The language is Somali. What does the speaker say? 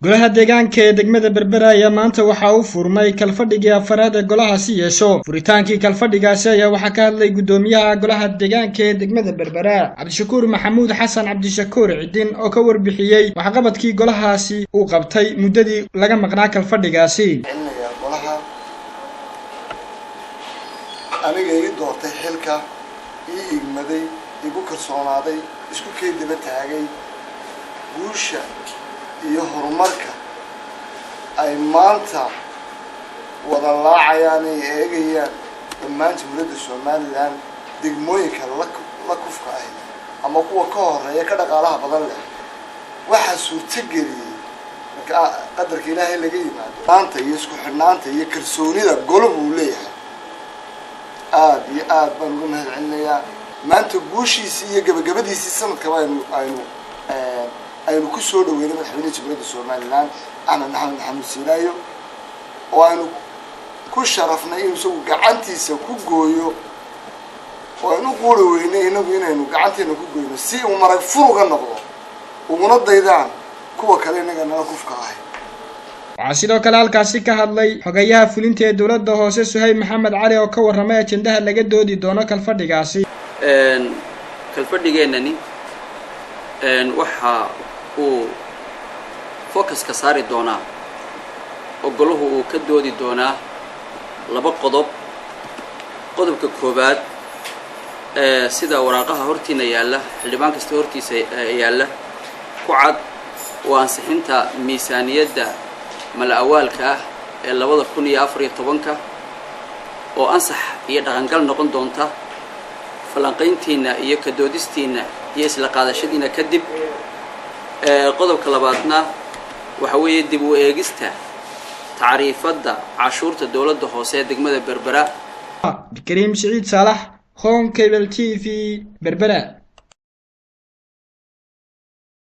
golaha deegaanka ee degmada Berbera ayaa maanta waxa uu furmay kalfadhigii afraad ee golahaasi yeesho. Furitaankii kalfadhigaasi ayaa waxa ka hadlay gudoomiyaha golaha deegaanka ee degmada Berbera Cabdishakuur Maxamuud Xasan Cabdishakuur Cidin oo ka warbixiyay waxqabadkii golahaasi uu qabtay muddadii laga maqnaa kalfadhigaasi. aniga ii doortay xilka ii igmaday igu kalsoonaaday isku keedaba taagay guusha iyo horumarka ay maanta wada laacayaan ay eegayaan dhammaan dowladda Soomaaliland degmooyinka la kufka ah ama kuwa ka horeeya ka dhaqaalaha badan leh waxa suurtageliyay marka qadarka Ilaahay laga yimaado maanta iyo isku xirnaanta iyo kalsoonida goluhu leeyahay aad iyo aad baan ugu mahadcelinayaa maanta guushiisa iyo gabagabadiisa sanadka aynu ku soo dhaweynay madaxweynaha Jamhuuriyadda Soomaaliland Axmed Maxamed Siilaayo oo aynu ku sharafnay inuu soo gacantiisa ku gooyo oo aynu ku dhaweynay inaynu gacanteena ku gooyno si uu marag furuga noqdo uguna daydaan kuwa kale inaga nala kufka ah. waxaa sidoo kale halkaasi ka hadlay xogayaha fulinta ee dowladda hoose Suhayb Maxamed Cali oo ka warramay ajendaha laga doodi doono kalfadhigaasi. kalfadhigeenani waxa uu focus ka saari doonaa oo goluhu uu ka doodi doonaa laba qodob. qodobka koobaad sida waraaqaha hortiina yaala xildhibaan kasta hortiisa yaala ku cad waa ansixinta miisaaniyadda malawaalka ah ee 2014 oo ansax iyo dhaqangal noqon doonta falanqayntiina iyo ka doodistiina iyo isla qaadashadiina kadib. qodobka labaadna waxa weeye dib u eegista taariifada cashuurta dawladda hoose ee degmada Berbera. Karim Saciid Saalax, Home Cable TV, Berbera.